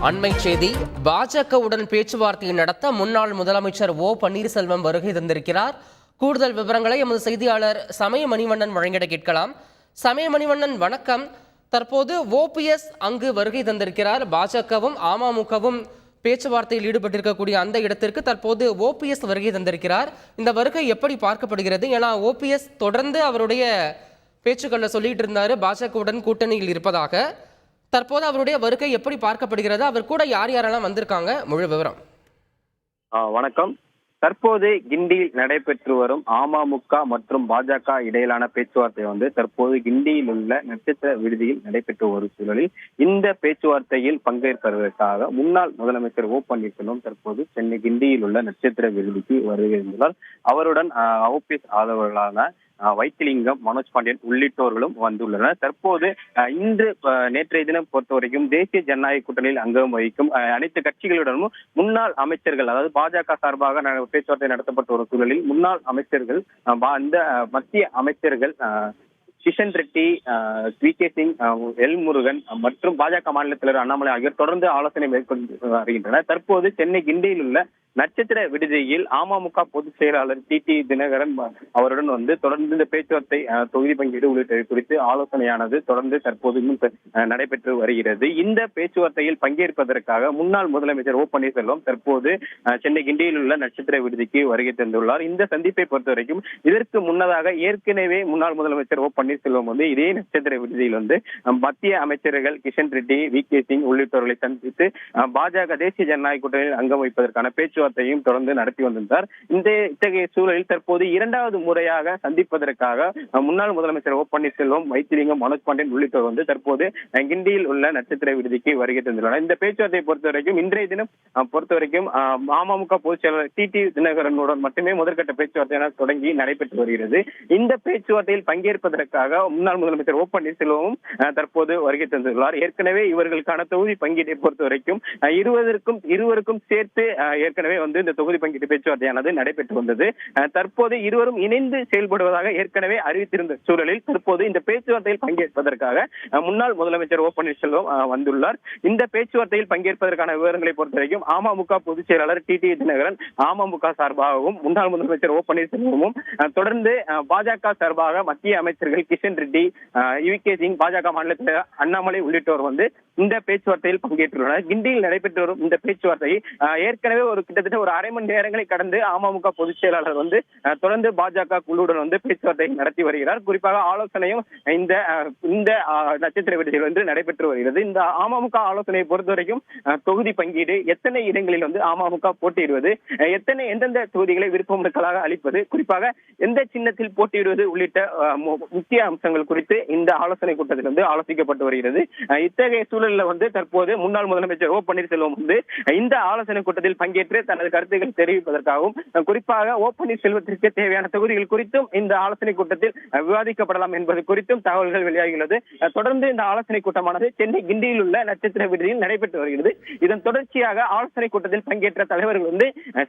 அண்மை செய்தி. பாஜகவுடன் பேச்சுவார்த்தை நடத்த முன்னாள் முதலமைச்சர் ஓ பன்னீர்செல்வம் வருகை தந்திருக்கிறார். கூடுதல் விவரங்களை எமது செய்தியாளர் சமய மணிவண்ணன் வழங்கிட கேட்கலாம். சமய மணிவண்ணன், வணக்கம். தற்போது ஓபிஎஸ் அங்கு வருகை தந்திருக்கிறார். பாஜகவும் அமமுகவும் பேச்சுவார்த்தையில் ஈடுபட்டிருக்கக்கூடிய அந்த இடத்திற்கு தற்போது ஓபிஎஸ் வருகை தந்திருக்கிறார். இந்த வருகை எப்படி பார்க்கப்படுகிறது? ஏன்னா ஓபிஎஸ் தொடர்ந்து அவருடைய பேச்சுக்களில் சொல்லிட்டு இருந்தாரு பாஜகவுடன் கூட்டணியில் இருப்பதாக. தற்போது அவருடைய வருகை எப்படி பார்க்கப்படுகிறது? அவர் கூட யார் யாரெல்லாம் வந்திருக்காங்க? முழு விவரம். வணக்கம். தற்போது கிண்டியில் நடைபெற்று வரும் அமமுக மற்றும் பாஜக இடையிலான பேச்சுவார்த்தை தற்போது கிண்டியில் உள்ள நட்சத்திர விடுதியில் நடைபெற்று வரும் சூழலில் இந்த பேச்சுவார்த்தையில் பங்கேற்பதற்காக முன்னாள் முதலமைச்சர் ஓ பன்னீர்செல்வம் தற்போது சென்னை கிண்டியில் உள்ள நட்சத்திர விடுதிக்கு வருகிறார். அவருடன் ஓபிஎஸ் ஆதரவாளர்களான வைத்திலிங்கம், மனோஜ் பாண்டியன் உள்ளிட்டோர்களும் வந்துள்ளனர். தற்போது இன்று நேற்றைய தினம் பொறுத்தவரைக்கும் தேசிய ஜனநாயக கூட்டணியில் அங்கம் வகிக்கும் அனைத்து கட்சிகளுடனும் முன்னாள் அமைச்சர்கள், அதாவது பாஜக சார்பாக பேச்சுவார்த்தை நடத்தப்பட்ட ஒரு சூழலில் முன்னாள் அமைச்சர்கள், இந்த மத்திய அமைச்சர்கள் கிஷன் ரெட்டி, வி.கே. சிங், எல். முருகன் மற்றும் பாஜக மாநில தலைவர் அண்ணாமலை ஆகியோர் தொடர்ந்து ஆலோசனை மேற்கொண்டு வருகின்றனர். தற்போது சென்னை கிண்டியில் உள்ள நட்சத்திர விடுதியில் அமமுக பொதுச் செயலாளர் டி. தினகரன் அவருடன் தொடர்ந்து இந்த பேச்சுவார்த்தை, தொகுதி பங்கீடு உள்ளிட்டவை குறித்து ஆலோசனையானது தொடர்ந்து தற்போது நடைபெற்று வருகிறது. இந்த பேச்சுவார்த்தையில் பங்கேற்பதற்காக முன்னாள் முதலமைச்சர் ஓ பன்னீர்செல்வம் தற்போது சென்னை கிண்டியில் உள்ள நட்சத்திர விடுதிக்கு வருகை தந்துள்ளார். இந்த சந்திப்பை பொறுத்தவரைக்கும் இதற்கு முன்னதாக ஏற்கனவே முன்னாள் முதலமைச்சர் ஓ பன்னீர்செல்வம் இதே நட்சத்திர விடுதியில் மத்திய அமைச்சர்கள் கிஷன் ரெட்டி, வி.கே. சிங் உள்ளிட்டோர்களை சந்தித்து பாஜக தேசிய ஜனநாயக கூட்டணியில் அங்கம் வைப்பதற்கான பேச்சுவார்த்தையும் தொடர்ந்து நடத்தி வந்திருந்தார். இத்தகைய சூழலில் தற்போது இரண்டாவது முறையாக சந்திப்பதற்காக முன்னாள் முதலமைச்சர் ஓ பன்னீர்செல்வம், வைத்திலிங்கம், மனோஜ் பாண்டியன் உள்ளிட்டோர் தற்போது கிண்டியில் உள்ள நட்சத்திர விடுதிக்கு வருகை தந்துள்ளனர். இந்த பேச்சுவார்த்தையை பொறுத்தவரைக்கும் இன்றைய தினம் பொறுத்தவரைக்கும் அமமுக பொதுச் செயலாளர் டி. தினகரனுடன் மட்டுமே முதற்கட்ட பேச்சுவார்த்தை தொடங்கி நடைபெற்று வருகிறது. இந்த பேச்சுவார்த்தையில் பங்கேற்பதற்காக முன்னாள் முதலமைச்சர் ஓ பன்னீர்செல்வமும் தற்போது வருகை தந்துள்ளார். ஏற்கனவே இவர்களுக்கான தொகுதி பங்கீட்டை பொறுத்தவரைக்கும் இருவருக்கும் சேர்த்து ஏற்கனவே இந்த தொகுதி பங்கீட்டு பேச்சுவார்த்தையானது நடைபெற்று வந்தது. தற்போது இருவரும் இணைந்து செயல்படுவதாக ஏற்கனவே அறிவித்திருந்த சூழலில் தற்போது இந்த பேச்சுவார்த்தையில் பங்கேற்பதற்காக முன்னாள் முதலமைச்சர் ஓ பன்னீர்செல்வம் வந்துள்ளார். இந்த பேச்சுவார்த்தையில் பங்கேற்பதற்கான விவரங்களை பொறுத்தவரைக்கும் அமமுக பொதுச் செயலாளர் டி. தினகரன் அமமுக சார்பாகவும் முன்னாள் முதலமைச்சர் ஓ பன்னீர்செல்வமும் தொடர்ந்து பாஜக சார்பாக மத்திய அமைச்சர்கள் கிஷன் ரெட்டி, வி.கே. சிங், பாஜக மாநில தலைவர் அண்ணாமலை உள்ளிட்டோர் இந்த பேச்சுவார்த்தையில் பங்கேற்றுள்ளனர். கிண்டியில் நடைபெற்று வரும் இந்த பேச்சுவார்த்தை ஏற்கனவே கிட்டத்தட்ட ஒரு அரை மணி நேரங்களை கடந்து அமமுக பொதுச் செயலாளர் தொடர்ந்து பாஜக குழுவுடன் பேச்சுவார்த்தை நடத்தி வருகிறார். குறிப்பாக ஆலோசனையும் இந்த நட்சத்திர விடுதியில் நடைபெற்று வருகிறது. இந்த அமமுக ஆலோசனையை பொறுத்தவரைக்கும் தொகுதி பங்கீடு, எத்தனை இடங்களில் அமமுக போட்டியிடுவது, எந்தெந்த தொகுதிகளை விருப்ப மனுக்களாக அளிப்பது, குறிப்பாக எந்த சின்னத்தில் போட்டியிடுவது உள்ளிட்ட முக்கிய அம்சங்கள் குறித்து இந்த ஆலோசனை கூட்டத்தில் ஆலோசிக்கப்பட்டு வருகிறது. இத்தகைய சூழலில் தற்போது முன்னாள் முதலமைச்சர் ஓ பன்னீர்செல்வம் இந்த ஆலோசனை கூட்டத்தில் பங்கேற்று தனது கருத்துக்கள் தெரிவிப்பதற்காகவும் குறிப்பாக ஓ பன்னீர்செல்வத்திற்கு தேவையான தொகுதிகள் குறித்தும் இந்த ஆலோசனை கூட்டத்தில் விவாதிக்கப்படலாம் என்பது குறித்தும் தகவல்கள் வெளியாகியுள்ளது. தொடர்ந்து இந்த ஆலோசனை கூட்டமானது சென்னை கிண்டியில் உள்ள நட்சத்திர விடுதியில் நடைபெற்று வருகிறது. இதன் தொடர்ச்சியாக ஆலோசனை கூட்டத்தில் பங்கேற்ற தலைவர்கள்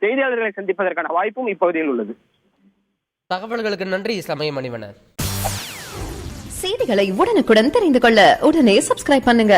செய்தியாளர்களை சந்திப்பதற்கான வாய்ப்பும் இப்பகுதியில் உள்ளது. தகவல்களுக்கு நன்றி சமய மணிவண்ணன். செய்திகளை உடனுக்குடன் தெரிந்து கொள்ள உடனே சப்ஸ்கிரைப் பண்ணுங்க.